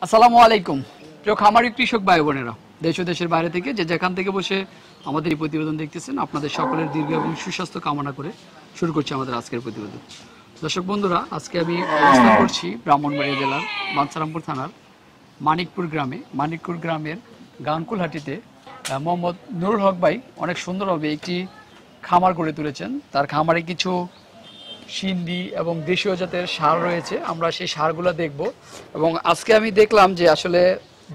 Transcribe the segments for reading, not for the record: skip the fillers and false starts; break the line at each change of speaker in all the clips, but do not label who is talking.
আসসালামু আলাইকুম প্রিয় খামারি কৃষক ভাই বোনেরা, দেশ ও দেশের বাইরে থেকে যে যেখান থেকে বসে আমাদের এই প্রতিবেদন দেখতেছেন, আপনাদের সকলের দীর্ঘ এবং সুস্বাস্থ্য কামনা করে শুরু করছি আমাদের আজকের প্রতিবেদন। দর্শক বন্ধুরা, আজকে আমি অবস্থান করছি ব্রাহ্মণবাড়িয়া জেলার বাঞ্ছারামপুর থানার মানিকপুর গ্রামের গানকুলহাটিতে। মোহাম্মদ নুরুল হক ভাই অনেক সুন্দরভাবে একটি খামার গড়ে তুলেছেন। তার খামারে কিছু সিন্ধি এবং দেশীয় জাতের সার রয়েছে, আমরা সেই সারগুলো দেখব। এবং আজকে আমি দেখলাম যে আসলে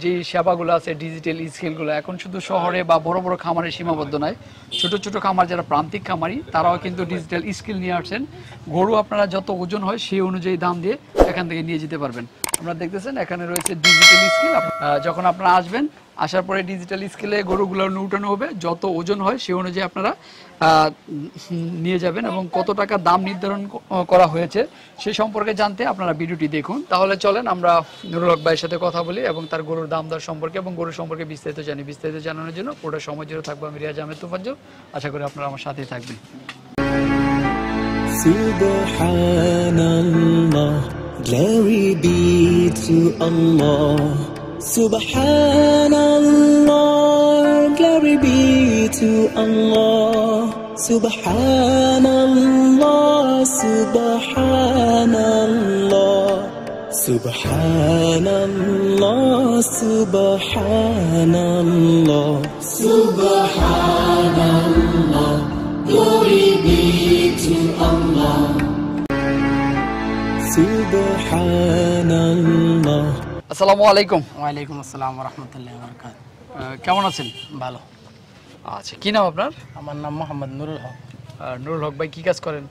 যে সেবাগুলো আছে, ডিজিটাল স্কেলগুলো এখন শুধু শহরে বা বড় বড় খামারে সীমাবদ্ধ নয়, ছোট ছোট খামার যারা প্রান্তিক খামারি তারাও কিন্তু ডিজিটাল স্কেল নিয়ে আসছেন। গরু আপনারা যত ওজন হয় সেই অনুযায়ী দাম দিয়ে এখান থেকে নিয়ে যেতে পারবেন। আপনারা দেখতেছেন এখানে রয়েছে ডিজিটাল স্কেল। যখন আপনারা আসবেন, আসার পরে ডিজিটাল স্কেলে গরুগুলো উঠানো হবে, যত ওজন হয় সেই অনুযায়ী আপনারা নিয়ে যাবেন। এবং কত টাকা দাম নির্ধারণ করা হয়েছে সে সম্পর্কে জানতে আপনারা ভিডিওটি দেখুন। তাহলে চলেন আমরা নুরুল হক ভাইয়ের সাথে কথা বলি এবং তার গরুর দাম দর সম্পর্কে এবং গরুর সম্পর্কে বিস্তারিত জানি। বিস্তারিত জানানোর জন্য পুরো সময় জুড়ে থাকবো আমি রিয়াজ আহমেদ তুফাজ্জল। আশা করি আপনারা আমার সাথেই থাকবেন।
Subhanallah, glory be to Allah. Subhanallah, glory be to Allah. Subhanallah, Subhanallah, Subhanallah, Subhanallah, Subhanallah, glory be to Allah. Subhanallah.
আসসালামু আলাইকুম।
ওয়ালাইকুম আসসালাম ওয়া রাহমাতুল্লাহি ওয়া বারাকাতুহু।
কেমন আছেন?
ভালো।
আচ্ছা, কি নাম আপনার?
আমার নাম মোহাম্মদ নুরুল হক।
নুরুল হক ভাই কি কাজ করেন?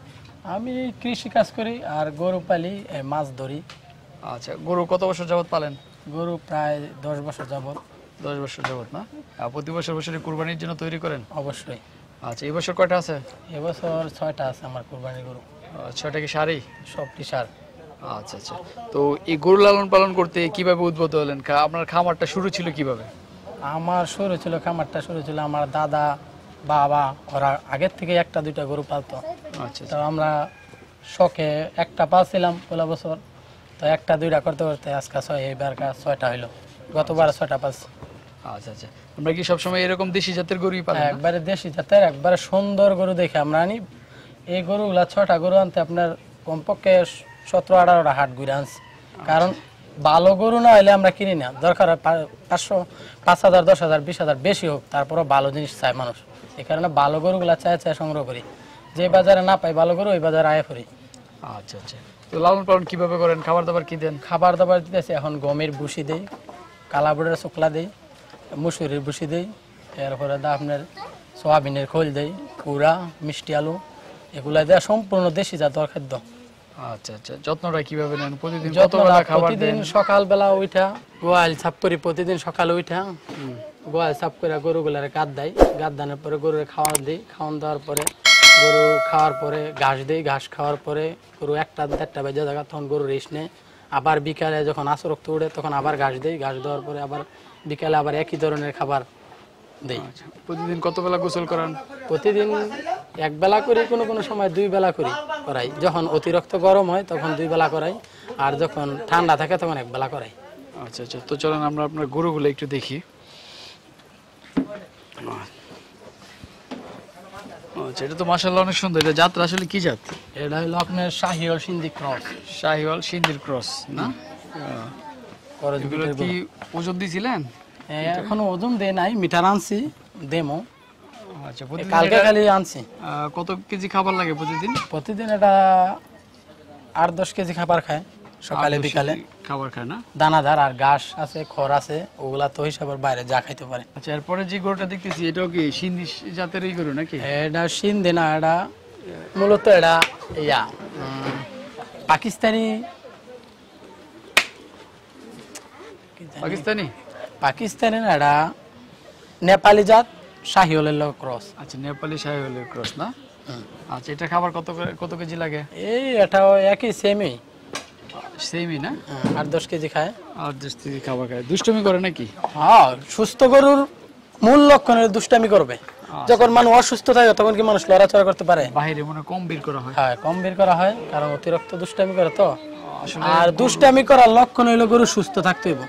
আমি কৃষি কাজ করি আর গরু পালি, মাছ ধরি।
আচ্ছা, গরু কত বছর যাবত পালেন?
গরু প্রায় 10 বছর যাবত।
10 বছর যাবত না? প্রতি বছরে কুরবানির জন্য তৈরি করেন?
অবশ্যই।
আচ্ছা, এই বছর কয়টা আছে?
এবছর 6টা আছে আমার কুরবানির গরু।
6টা কি সারই?
সবটি সার।
আচ্ছা আচ্ছা, তো এই গরু লালন পালন করতে কিভাবে উদ্বুদ্ধ হলেন? আপনার খামারটা শুরু ছিল কিভাবে?
আমার খামারটা শুরু ছিল আমার দাদা বাবা, ওরা আগের থেকে একটা দুইটা গরু পালতো।
আচ্ছা,
তো আমরা শখে একটা পালছিলাম পয়লা বছর, তো একটা দুইটা করতে করতে আজকে 6, এবার 6টা হইলো। গতবার 6টা পালছি।
আচ্ছা আচ্ছা, আমরা কি সবসময় এরকম দেশি জাতের গরুই পালেন?
একবারে দেশি জাতের একবারে সুন্দর গরু দেখে আমরা আনি। এই গরুগুলা 6টা গরু আনতে আপনার কমপক্ষে 17-18টা হাট ঘুরে আনছি। কারণ ভালো গরু না হলে আমরা কিনি না। দরকার 500, 5,000, 10,000, 20,000 বেশি হোক, তারপরও ভালো জিনিস চায় মানুষ। এই কারণে ভালো গরুগুলা চায় সংগ্রহ করি। যে বাজারে না পাই ভালো গরু, ওই বাজারে আয় করি।
আচ্ছা আচ্ছা, তো লালন পালন কিভাবে করেন? খাবার দাবার কি দেন?
খাবার দাবার দিতেছি এখন গমের ভুসি দেই, কালাবুড়ের শুকলা দেই, মুসুরির ভুসি দেই, এরপরে আপনার সোয়াবিনের খোল দেই, কুড়া, মিষ্টি আলু, এগুলা দেওয়া সম্পূর্ণ দেশি জাতের খাদ্য।
আচ্ছা আচ্ছা, যত্নটা কিভাবে নেন? প্রতিদিন কত
যত্নটা
বেলা খাবার
প্রতিদিন
দেন?
সকালবেলা উঠা গোয়াল সাফ করি। প্রতিদিন সকালে উঠা গোয়াল সাফ করে গরুগুলারে গাদ দেয়। গাদ দানোর পরে গরুর খাওয়ার দিই। খাওয়ান দেওয়ার পরে গরু খাওয়ার পরে ঘাস দিই। ঘাস খাওয়ার পরে গরু 1-1:30 বেজে যায়, তখন গরু রেস্ট নেয়। আবার বিকালে যখন আসর রক্ত উঠে তখন আবার ঘাস দিই। ঘাস দেওয়ার পরে আবার বিকালে আবার একই ধরনের খাবার দিই।
প্রতিদিন কত বেলা গোসল করান?
প্রতিদিন 1 বেলা করি, কোনো সময় 2 বেলা করাই। যখন অতিরিক্ত গরম হয় তখন 2 বেলা করাই, আর যখন ঠান্ডা থাকে তখন 1 বেলা করাই।
আচ্ছা আচ্ছা, তো চলেন আমরা আপনার গরুগুলো একটু দেখি। আচ্ছা, এটা তো মাশাআল্লাহ অনেক সুন্দর। এটা জাতটা আসলে কি জাত?
এটা হলো আপনার শাহিওয়াল সিন্ধি ক্রস।
শাহিওয়াল সিন্ধির ক্রস না? এগুলো কি ওজন দিয়েছিলেন?
এখনো ওজন দেয় নাই, মিটার আনছি দেমো।
আচ্ছা,
কালকে খালি আনছি।
কত কেজি খাবার লাগে প্রতিদিন?
প্রতিদিন এটা 8-10 কেজি খাবার খায়, সকালে বিকালে
খাবার খায় না?
দানাদার আর ঘাস আছে, খড় আছে, ওগুলা তো হিসাবের বাইরে যা খাইতে পারে।
আচ্ছা, এরপরে যে গরুটা দেখতেছি এটাও কি সিন্ধি জাতেরই গরু নাকি?
এটা সিন্ধি না, এটা মূলত এটা পাকিস্তানি না, এটা নেপালি জাত শাহিওয়ালের ক্রস।
আচ্ছা, নেপালি শাহিওয়ালের ক্রস না? আচ্ছা, এটা খাবার কত কেজি লাগে?
এটাও একই সেমই
না?
8-10 কেজি খায়।
8-10 কেজি খাবার খায়। দুষ্টমি করে নাকি?
হ্যাঁ, সুস্থ গরুর মূল লক্ষণের দুষ্টামি করবে। যখন মানুষ অসুস্থ থাকে তখন কি মানুষ লড়াচড়া করতে পারে?
বাইরে মনে কম বের করা হয়।
হ্যাঁ, কম বের করা হয়, কারণ অতিরিক্ত দুষ্টামি করে তো। আর দুষ্টামি করার লক্ষণ হইলো গরু সুস্থ থাকতে হইব।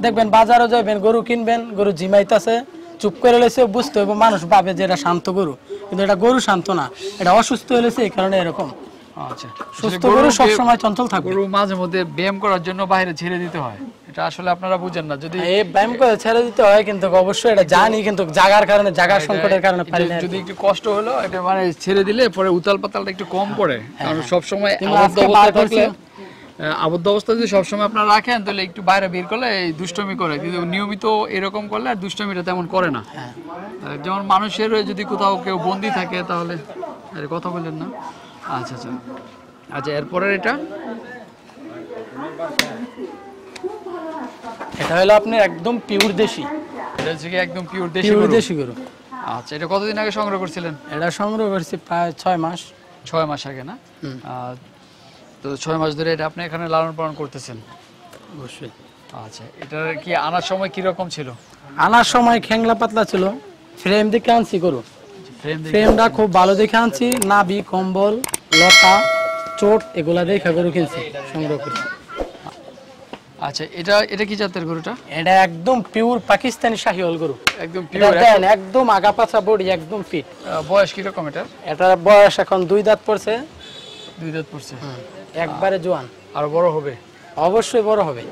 দেখবেন বাজারে যাবেন গরু কিনবেন, গরু জিমাইতেছে, চুপ করে লইছে, বুঝতে হবে মানুষ ভাবে যে এটা শান্ত গরু, কিন্তু এটা গরু শান্ত না, এটা অসুস্থ হয়েছে, এই কারণে এরকম।
আচ্ছা,
সুস্থ গরু সবসময় চঞ্চল থাকবে।
গরু মাঝে মধ্যে ব্যায়াম করার জন্য বাইরে ছেড়ে দিতে হয়, এটা আসলে আপনারা বুঝেন না। যদি
এই ব্যায়াম করে ছেড়ে দিতে হয়, কিন্তু অবশ্যই এটা জানি, কিন্তু জাগার কারণে, জাগার সংকটের কারণে পারি না।
যদি একটু কষ্ট হলো এটা মানে ছেড়ে দিলে পরে উতাল পাতালটা একটু কম পড়ে, কারণ সব সময়
কিন্তু
আবদ্ধ
আজকে
অবস্থায়
বার
থাকলে,
করছি।
আবদ্ধ অবস্থা যদি সবসময় আপনারা রাখেন তাহলে একটু বাইরে বের করলে এই দুষ্টমি করে, কিন্তু নিয়মিত এরকম করলে আর দুষ্টমিটা তেমন করে না। যেমন মানুষের যদি কোথাও কেউ বন্দি থাকে তাহলে, আরে কথা বললেন না। আচ্ছা আচ্ছা আচ্ছা, এরপরে এটা
এটা হলো আপনার একদম পিওর দেশি,
এটা হচ্ছে কি একদম পিওর দেশি
পিওর
গরু।
দেশি গরু।
আচ্ছা, এটা কতদিন আগে সংগ্রহ করছিলেন?
এটা সংগ্রহ করছি প্রায় 6 মাস।
6 মাস আগে না? তো 6 মাস ধরে এটা আপনি এখানে লালন পালন করতেছেন?
অবশ্যই।
আচ্ছা, এটার কি আনার সময় কি রকম ছিল?
আনার সময় খ্যাংলা পাতলা ছিল, ফ্রেম দেখে আনছি গরু, ফ্রেমটা খুব ভালো দেখে আনছি, নাভি, কম্বল, লতা, চোট এগুলা দেখে গরু কিনছি, সংগ্রহ করছি।
আচ্ছা, এটা কি জাতের গরুটা?
এটা একদম পিওর পাকিস্তানি শাহিওয়াল গরু,
একদম
এটা
পিওর।
দেন একদম আগা পাছা বডি একদম ফিট।
বয়স কি রকম এটার?
এটার বয়স এখন 2 দাঁত পড়ছে।
2 দাঁত পড়ছে,
একবারে জোয়ান,
আর বড় হবে?
অবশ্যই বড় হবে।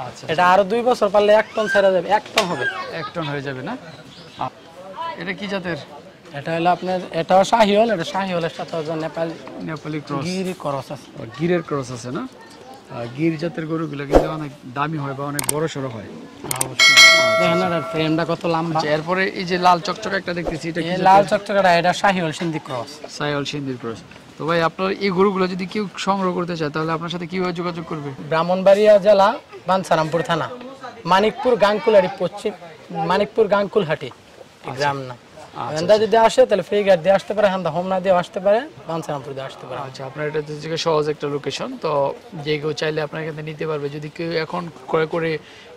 আচ্ছা,
এটা আরো 2 বছর পারলে 1 টন ছেড়ে যাবে, 1 টন হবে।
1 টন হয়ে যাবে না? এটা কি জাতের?
এটা হলো আপনার, এটাও শাহিওয়াল, এটা শাহিওয়ালের সাথে নেপালি
নেপালি ক্রস,
গিরি ক্রস আছে।
গিরের ক্রস আছে না? গির জাতের গরুগুলো কিন্তু অনেক দামি হয় বা অনেক বড় সড়ো হয়।
অবশ্যই দেখেন না এর ফ্রেমটা কত লম্বা।
আচ্ছা, এরপরে এই যে লাল চকচকে একটা দেখতেছি, এটা কি
এই লাল চকচকেটা এটা শাহিওয়াল সিন্ধি ক্রস।
সাইওয়াল সিন্ধির ক্রস। তো ভাই, আপনার এই গরুগুলো যদি কেউ সংগ্রহ করতে চায় তাহলে আপনার সাথে কিভাবে যোগাযোগ করবে?
ব্রাহ্মণবাড়িয়া জেলা, বাঞ্ছারামপুর থানা, মানিকপুর গাংকুলহাটি, পশ্চিম মানিকপুর গাংকুলহাটি গ্রাম না। এখানটা যদি আসে তাহলে ফ্রি গাইড দিয়ে আসতে পারে, এখানটা হোম না দিয়ে আসতে পারে, বাঞ্ছারামপুর দিয়ে আসতে পারে।
আচ্ছা, আপনার এটা হচ্ছে সহজ একটা লোকেশন, তো যে কেউ চাইলে আপনার এখানে নিতে পারবে। যদি কেউ এখন ক্রয় করে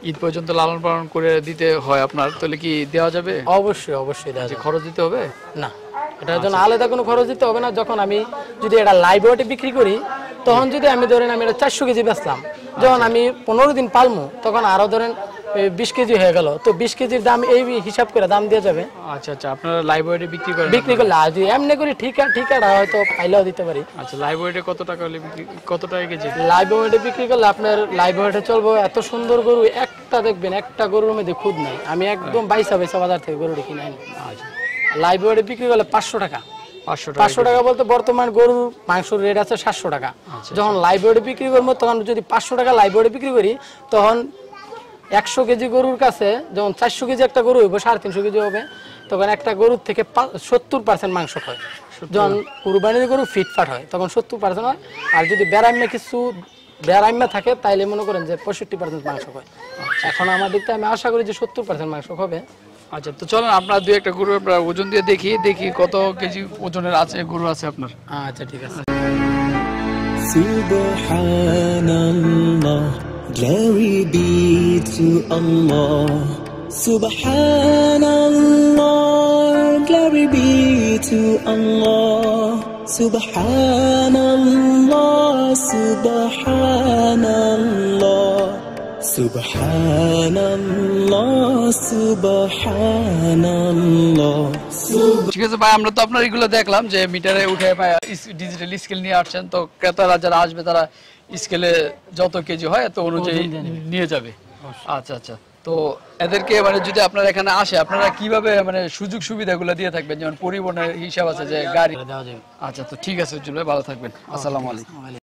ঈদ পর্যন্ত লালন পালন করে দিতে হয় আপনার, তাহলে কি দেওয়া যাবে?
অবশ্যই অবশ্যই দেওয়া
যে
যাবে।
খরচ দিতে হবে?
না, এটার জন্য আলাদা কোনো খরচ দিতে হবে না। যখন আমি যদি এটা লাইভ ওয়েটে বিক্রি করি, তখন যদি আমি ধরেন আমি এটা 400 কেজি বেচলাম, যখন আমি 15 দিন পালমু তখন আরো ধরেন 20 কেজি হয়ে গেল, তো 20 কেজির দাম এই হিসাব করে দাম দিয়ে যাবে।
আচ্ছা আচ্ছা, আপনারা লাইভ ওয়েটে বিক্রি করেন?
বিক্রি করলে আর যদি এমনি করি ঠিকাটা হয়তো পাইলেও দিতে পারি।
আচ্ছা, লাইভ ওয়েটে কত টাকা হলে কত টাকা কেজি?
লাইভ ওয়েটে বিক্রি করলে আপনার লাইভ ওয়েটে চলবো। এত সুন্দর গরু একটা দেখবেন, একটা গরুর মধ্যে খুদ নাই, আমি একদম বাইসা বাজার থেকে গরুটা কিনে আনি।
আচ্ছা,
লাইভ ওয়েটে বিক্রি করলে 500 টাকা। 500 টাকা বলতে বর্তমান গরুর মাংসের রেট আছে 700 টাকা। যখন লাইভ ওয়েটে বিক্রি করবো তখন যদি 500 টাকা লাইভ ওয়েটে বিক্রি করি, তখন 100 কেজি গরুর কাছে যখন 400 কেজি একটা গরু হইব, 350 কেজি হবে, তখন একটা গরুর থেকে 70% মাংস হয়। যখন কুরবানির গরু ফিটফাট হয় তখন 70% হয়, আর যদি বেড়াইমা থাকে তাইলে মনে করেন যে 65% মাংস হয়। এখন আমার দিকটা আমি আশা করি যে 70% মাংস হবে।
আচ্ছা, তো চলেন আমরা দুই একটা গরু আমরা ওজন দিয়ে দেখি কত কেজি ওজনের আছে গরু আছে আপনার।
আচ্ছা, ঠিক আছে।
Subhanallah, glory be to Allah. Subhanallah, glory be to Allah. Subhanallah, Subhanallah, Subhanallah, Subhanallah.
ঠিক আছে ভাই, আমরা তো আপনার এগুলো দেখলাম যে মিটারে উঠে ডিজিটাল স্কেল নিয়ে আসছেন, তো ক্রেতারা যারা আসবে তারা স্কেলে যত কেজি হয় এত অনুযায়ী নিয়ে যাবে। আচ্ছা আচ্ছা, তো এদেরকে মানে যদি আপনারা এখানে আসে আপনারা কিভাবে মানে সুযোগ সুবিধাগুলো দিয়ে থাকবেন? যেমন পরিবহনের হিসাব আছে যে গাড়ি
দেওয়া যাবে।
আচ্ছা, তো ঠিক আছে উজ্জ্বল ভাই, ভালো থাকবেন। আসসালামু আলাইকুম।